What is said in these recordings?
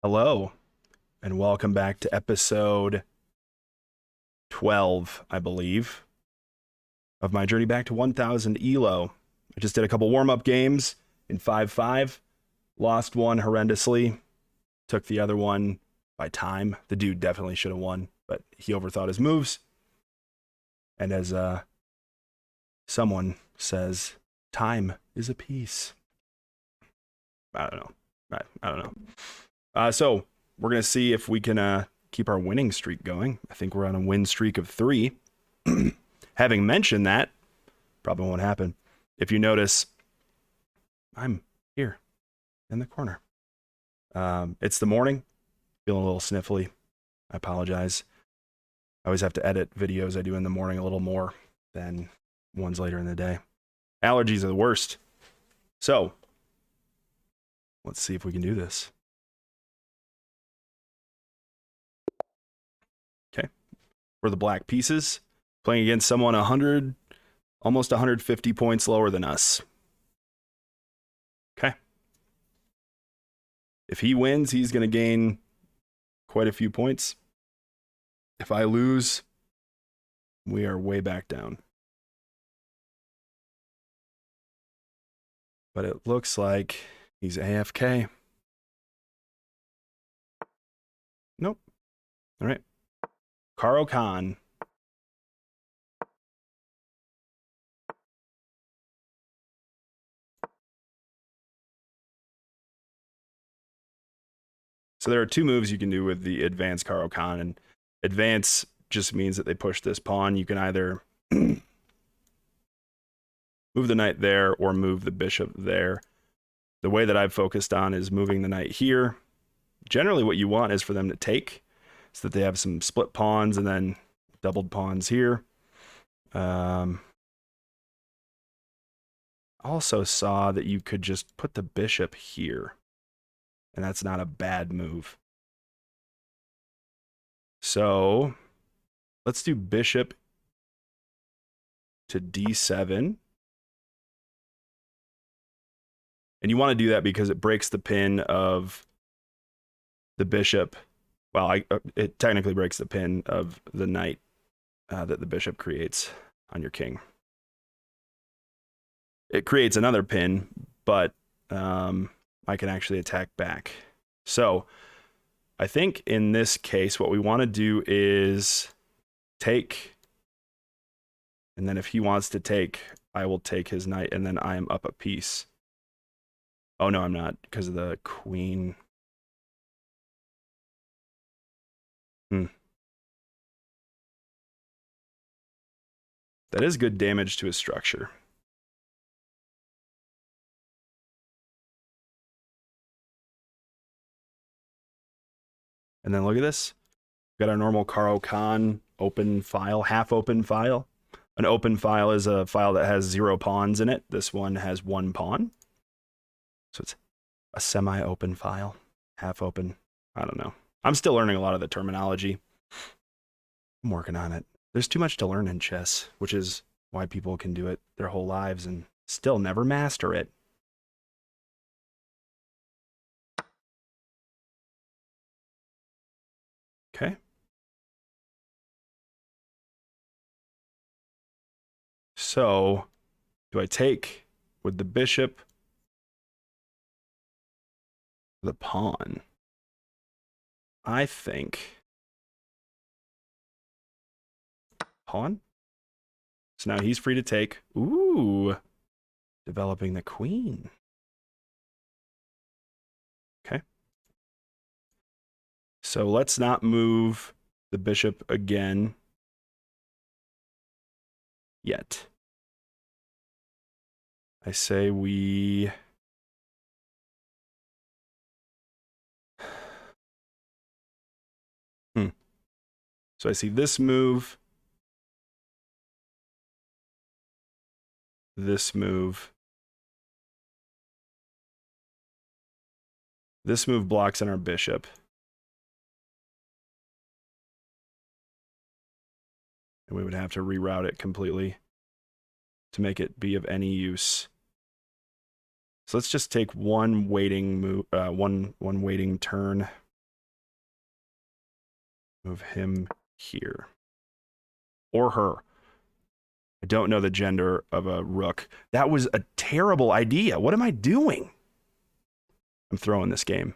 Hello, and welcome back to episode 12, I believe, of my journey back to 1000 ELO. I just did a couple warm-up games in 5-5, lost one horrendously, took the other one by time. The dude definitely should have won, but he overthought his moves. And as someone says, time is a piece. I don't know. I don't know. So we're going to see if we can keep our winning streak going. I think we're on a win streak of 3. Having mentioned that, probably won't happen. If you notice, I'm here in the corner. It's the morning, feeling a little sniffly. I apologize. I always have to edit videos I do in the morning a little more than ones later in the day. Allergies are the worst. So, let's see if we can do this. Okay. For the black pieces, playing against someone 100, almost 150 points lower than us. Okay. If he wins, he's going to gain quite a few points. If I lose, we are way back down. But it looks like he's AFK. Nope. All right. Karo Khan. So there are 2 moves you can do with the advanced Karo Khan, and advance just means that they push this pawn. You can either move the knight there or move the bishop there. The way that I've focused on is moving the knight here. Generally what you want is for them to take, so that they have some split pawns and then doubled pawns here. Also saw that you could just put the bishop here, and that's not a bad move. So let's do bishop to d7. And you want to do that because it breaks the pin of the bishop. Well, it technically breaks the pin of the knight that the bishop creates on your king. It creates another pin, but I can actually attack back. So I think in this case, what we want to do is take, and then if he wants to take, I will take his knight, and then I am up a piece. Oh, no, I'm not, because of the queen. That is good damage to his structure. And then look at this. We've got our normal Karo Khan open file, half open file. An open file is a file that has 0 pawns in it. This one has 1 pawn. So it's a semi-open file, half open. I don't know. I'm still learning a lot of the terminology. I'm working on it. There's too much to learn in chess, which is why people can do it their whole lives and still never master it. Okay. So, do I take with the bishop, the pawn? I think pawn. So now he's free to take. Ooh, developing the queen. Okay. So let's not move the bishop again yet. I say we... So I see this move, this move. This move blocks on our bishop. And we would have to reroute it completely to make it be of any use. So let's just take one waiting move, one waiting turn Move him here. Or her. I don't know the gender of a rook. That was a terrible idea. What am I doing? I'm throwing this game.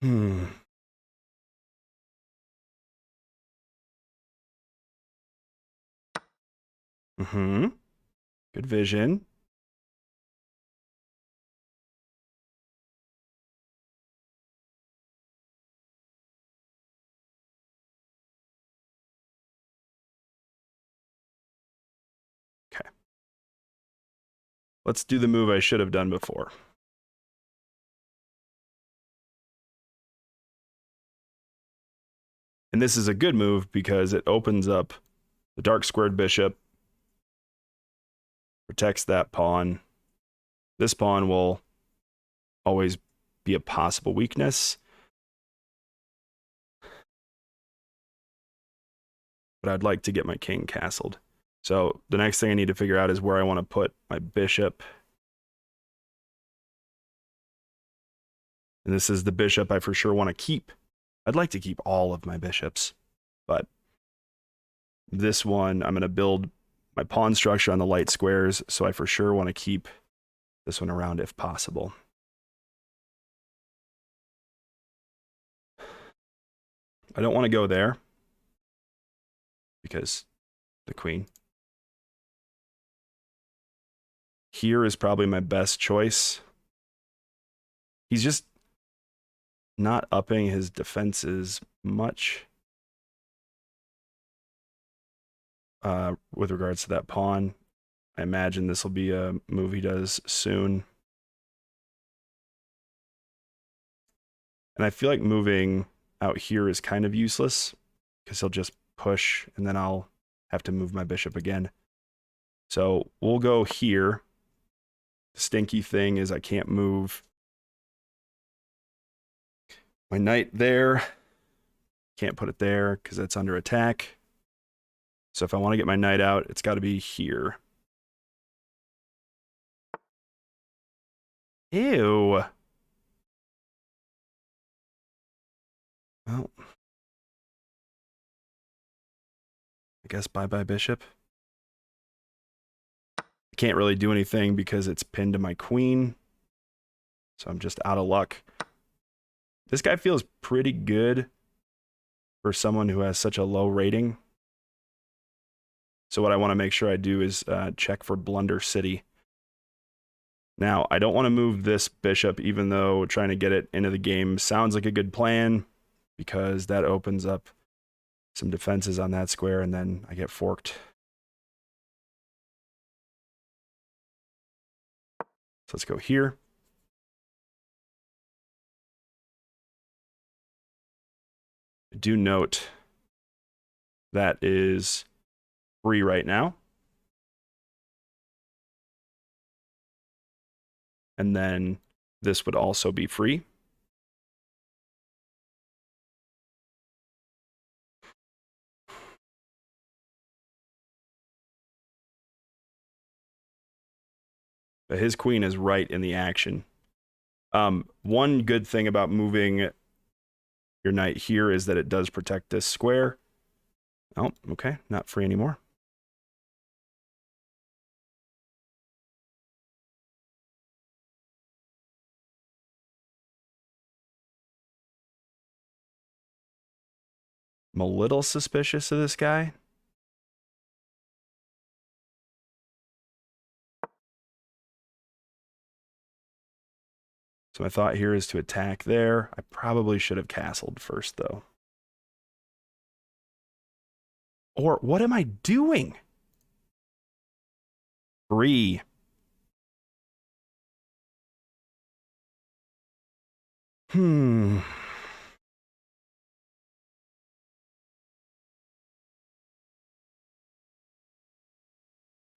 Mm-hmm. Good vision. Okay. Let's do the move I should have done before. And this is a good move because it opens up the dark squared bishop, protects that pawn. This pawn will always be a possible weakness. But I'd like to get my king castled. So the next thing I need to figure out is where I want to put my bishop. And this is the bishop I for sure want to keep. I'd like to keep all of my bishops, but this one, I'm going to build my pawn structure on the light squares, so I for sure want to keep this one around if possible. I don't want to go there because the queen. Here is probably my best choice. He's just not upping his defenses much with regards to that pawn. I imagine this will be a move he does soon. And I feel like moving out here is kind of useless because he'll just push and then I'll have to move my bishop again. So we'll go here. The stinky thing is I can't move my knight there. Can't put it there because it's under attack. So if I want to get my knight out, it's got to be here. Ew. Well, I guess bye-bye bishop. I can't really do anything because it's pinned to my queen. So I'm just out of luck. This guy feels pretty good for someone who has such a low rating. So what I want to make sure I do is check for Blunder City. Now, I don't want to move this bishop, even though trying to get it into the game sounds like a good plan, because that opens up some defenses on that square, and then I get forked. So let's go here. I do note that is free right now. And then this would also be free. But his queen is right in the action. One good thing about moving your knight here is that it does protect this square. Oh, okay, not free anymore. I'm a little suspicious of this guy. So my thought here is to attack there. I probably should have castled first, though. Or what am I doing? Free.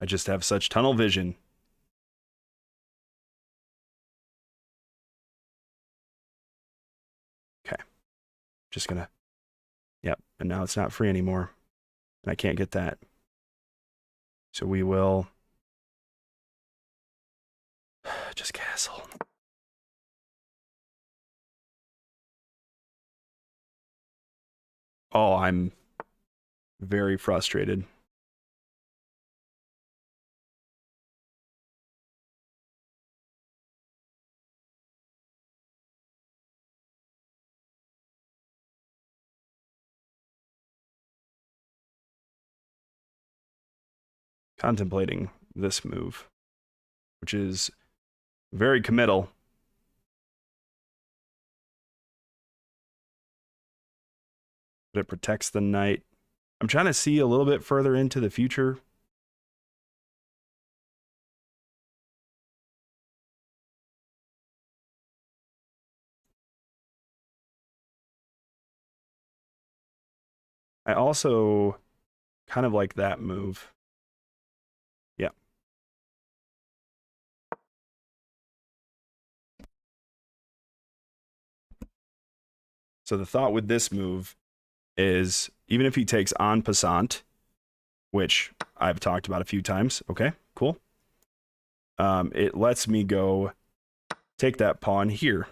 I just have such tunnel vision. Okay. Just gonna... Yep, and now it's not free anymore. And I can't get that. So we will... just castle. Oh, I'm very frustrated. Contemplating this move, which is very committal. But it protects the knight. I'm trying to see a little bit further into the future. I also kind of like that move. Yeah. So the thought with this move is even if he takes en passant, which I've talked about a few times, okay, cool. It lets me go take that pawn here.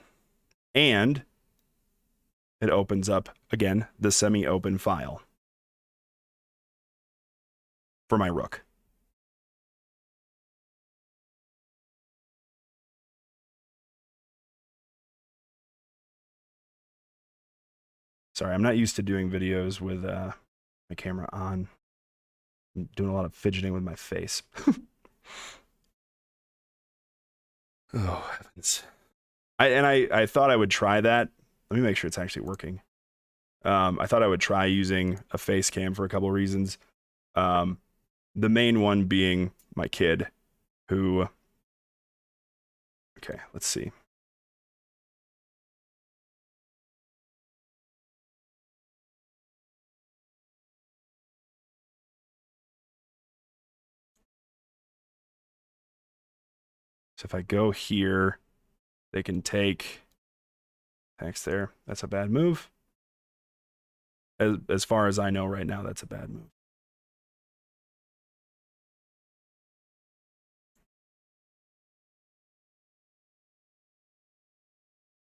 And it opens up, again, the semi-open file for my rook. Sorry, I'm not used to doing videos with my camera on. I'm doing a lot of fidgeting with my face. Oh, heavens. I thought I would try that. Let me make sure it's actually working. I thought I would try using a face cam for a couple of reasons. The main one being my kid, who... Okay, let's see. So if I go here, they can take there. That's a bad move. As far as I know right now, that's a bad move.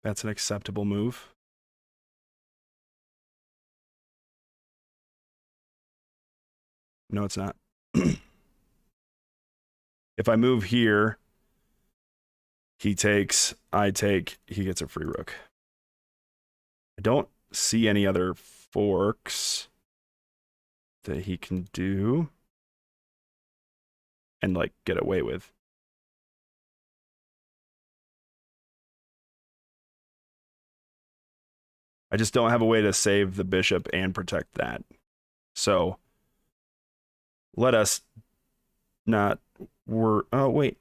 That's an acceptable move. No, it's not. If I move here, he takes, I take, he gets a free rook. I don't see any other forks that he can do and like get away with. I just don't have a way to save the bishop and protect that. So let us not oh wait.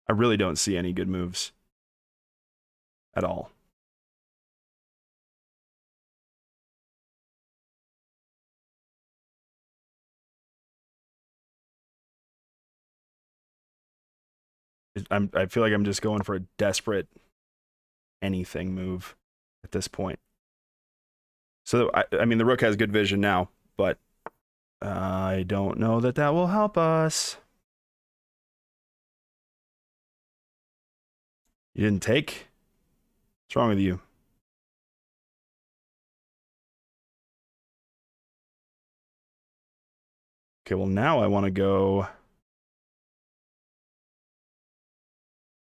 I really don't see any good moves at all. I feel like I'm just going for a desperate anything move at this point. So I mean the rook has good vision now, but I don't know that that will help us. You didn't take? What's wrong with you? Okay, well now I want to go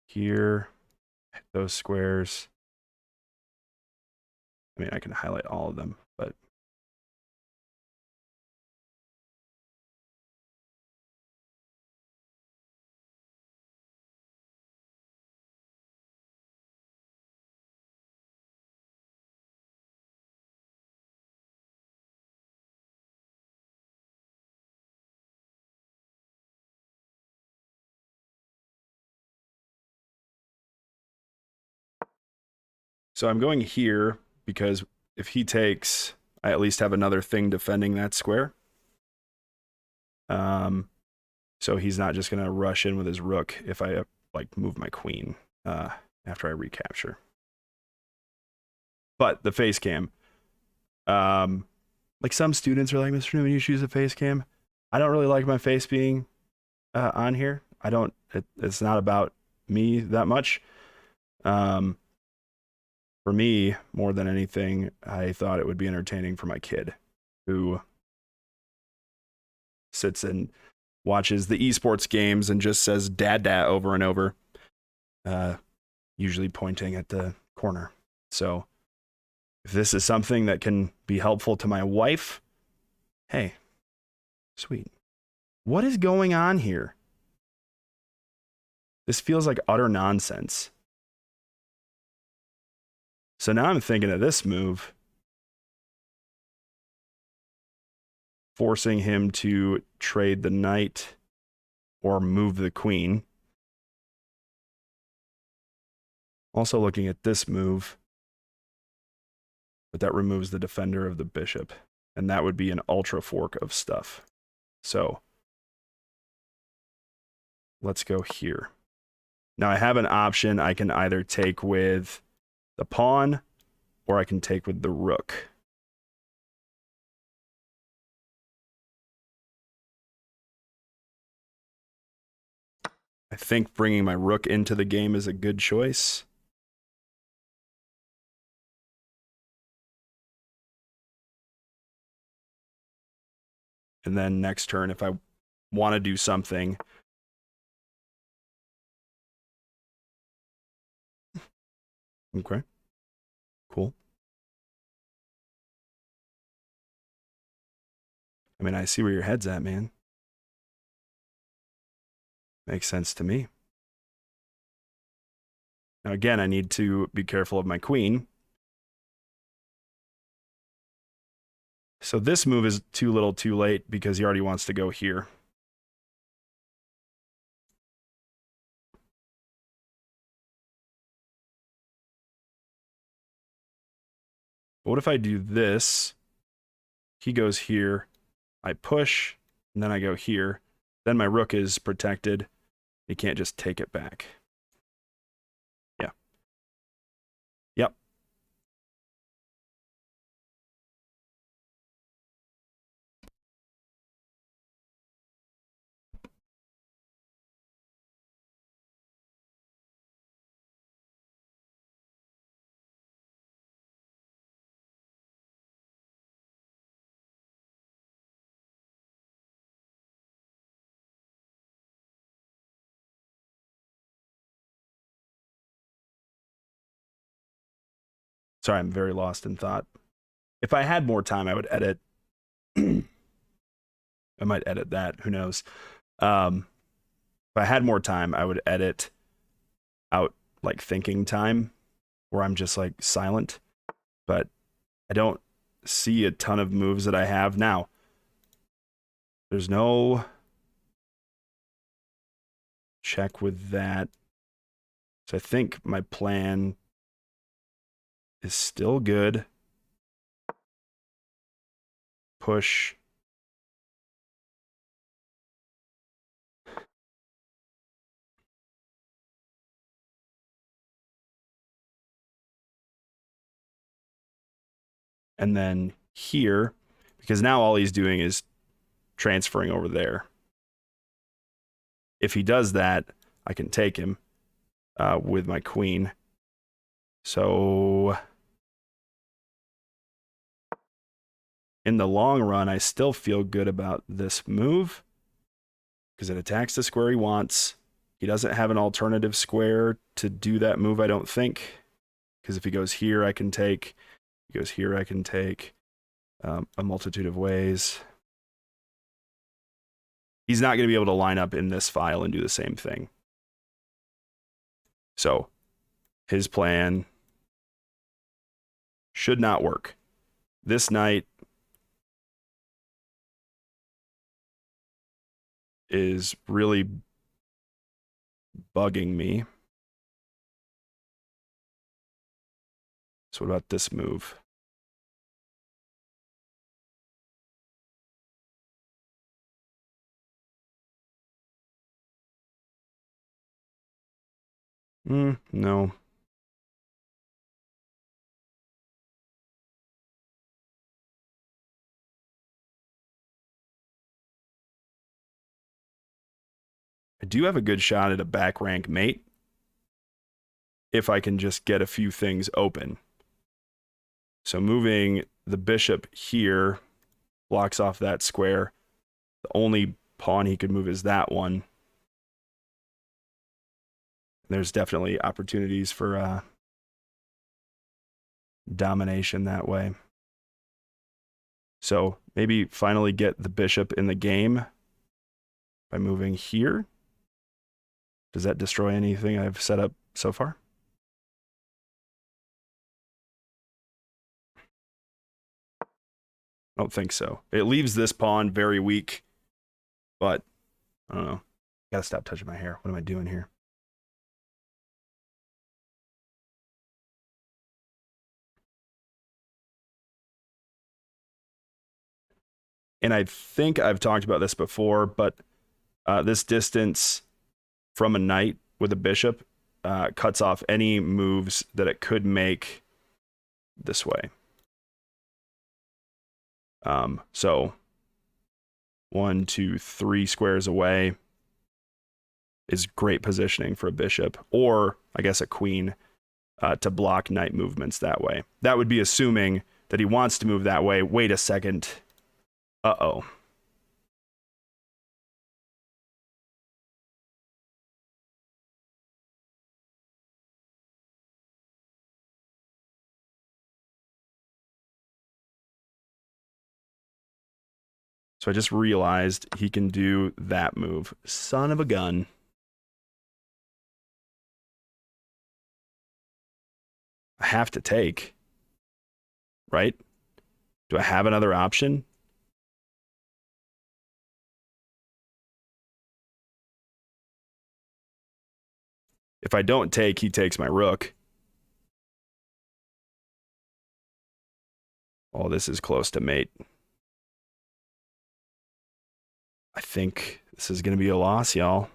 here, hit those squares. I mean, I can highlight all of them, but so I'm going here because if he takes, I at least have another thing defending that square. So he's not just going to rush in with his rook if I like move my queen after I recapture. But the face cam, like some students are like, Mr. Newman, you should use a face cam. I don't really like my face being on here. I don't. It's not about me that much. Um, for me, more than anything, I thought it would be entertaining for my kid, who sits and watches the eSports games and just says "dad, dad" over and over, usually pointing at the corner. So, if this is something that can be helpful to my wife, hey, sweet. What is going on here? This feels like utter nonsense. So now I'm thinking of this move, forcing him to trade the knight or move the queen. Also looking at this move, but that removes the defender of the bishop, and that would be an ultra fork of stuff. So let's go here. Now I have an option. I can either take with the pawn or I can take with the rook. I think bringing my rook into the game is a good choice. And then next turn, if I want to do something, okay, cool. I mean, I see where your head's at, man. Makes sense to me. Now, again, I need to be careful of my queen. So this move is too little too late because he already wants to go here. But what if I do this? He goes here. I push, and then I go here. Then my rook is protected. He can't just take it back. Yeah. Yep. Sorry, I'm very lost in thought. If I had more time, I would edit. I might edit that. Who knows? If I had more time, I would edit out like thinking time where I'm just like silent. But I don't see a ton of moves that I have now. There's no check with that. So I think my plan is still good. Push. And then here, because now all he's doing is transferring over there. If he does that, I can take him with my queen. So in the long run, I still feel good about this move because it attacks the square he wants. He doesn't have an alternative square to do that move, I don't think. Because if he goes here, I can take. If he goes here, I can take a multitude of ways. He's not going to be able to line up in this file and do the same thing. So his plan should not work. This knight is really bugging me. So what about this move? No. I do have a good shot at a back rank mate if I can just get a few things open. So moving the bishop here blocks off that square. The only pawn he could move is that one. There's definitely opportunities for domination that way. So maybe finally get the bishop in the game by moving here. Does that destroy anything I've set up so far? I don't think so. It leaves this pawn very weak, but I don't know. Gotta stop touching my hair. What am I doing here? And I think I've talked about this before, but this distance from a knight with a bishop cuts off any moves that it could make this way. So 1, 2, 3 squares away is great positioning for a bishop, or I guess a queen, to block knight movements that way. That would be assuming that he wants to move that way. Wait a second. Uh-oh. So I just realized he can do that move. Son of a gun. I have to take, right? Do I have another option? If I don't take, he takes my rook. Oh, this is close to mate. I think this is going to be a loss, y'all.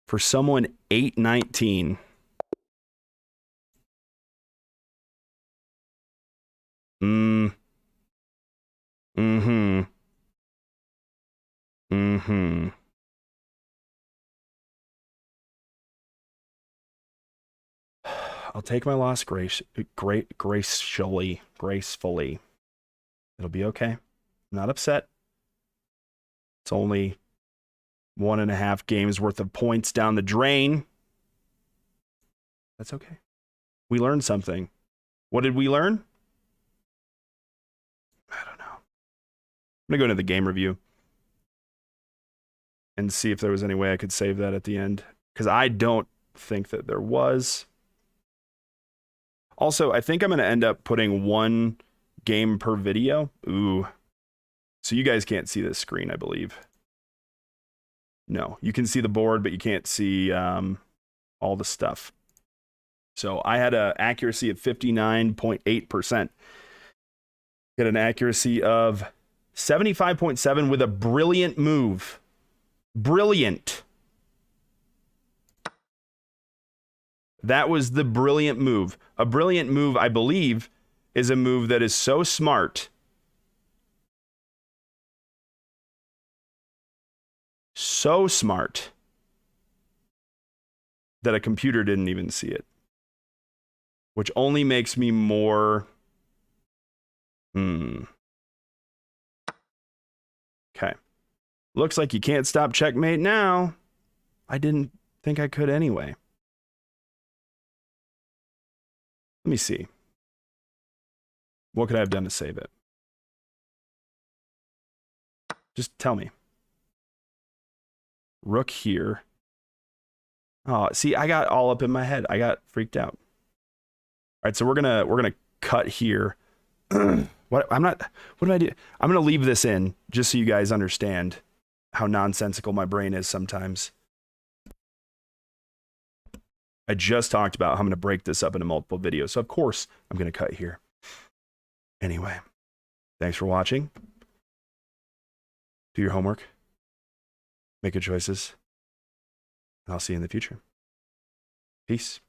For someone 819. Mm-hmm. I'll take my loss gracefully. It'll be okay. I'm not upset. It's only 1.5 games worth of points down the drain. That's okay. We learned something. What did we learn? I don't know. I'm going to go into the game review and see if there was any way I could save that at the end, because I don't think that there was. Also, I think I'm going to end up putting 1 game per video. Ooh. So you guys can't see this screen, I believe. No, you can see the board, but you can't see all the stuff. So I had an accuracy of 59.8%. Get an accuracy of 75.7 with a brilliant move. Brilliant. That was the brilliant move. A brilliant move, I believe, is a move that is so smart, that a computer didn't even see it, which only makes me more okay. Looks like you can't stop checkmate now. I didn't think I could anyway. Let me see. What could I have done to save it? Just tell me. Rook here. Oh, see, I got all up in my head. I got freaked out. All right, so we're gonna cut here. What am I doing? I'm gonna leave this in just so you guys understand how nonsensical my brain is sometimes. I just talked about how I'm gonna break this up into multiple videos, so of course I'm gonna cut here. Anyway, thanks for watching. Do your homework. Make good choices. And I'll see you in the future. Peace.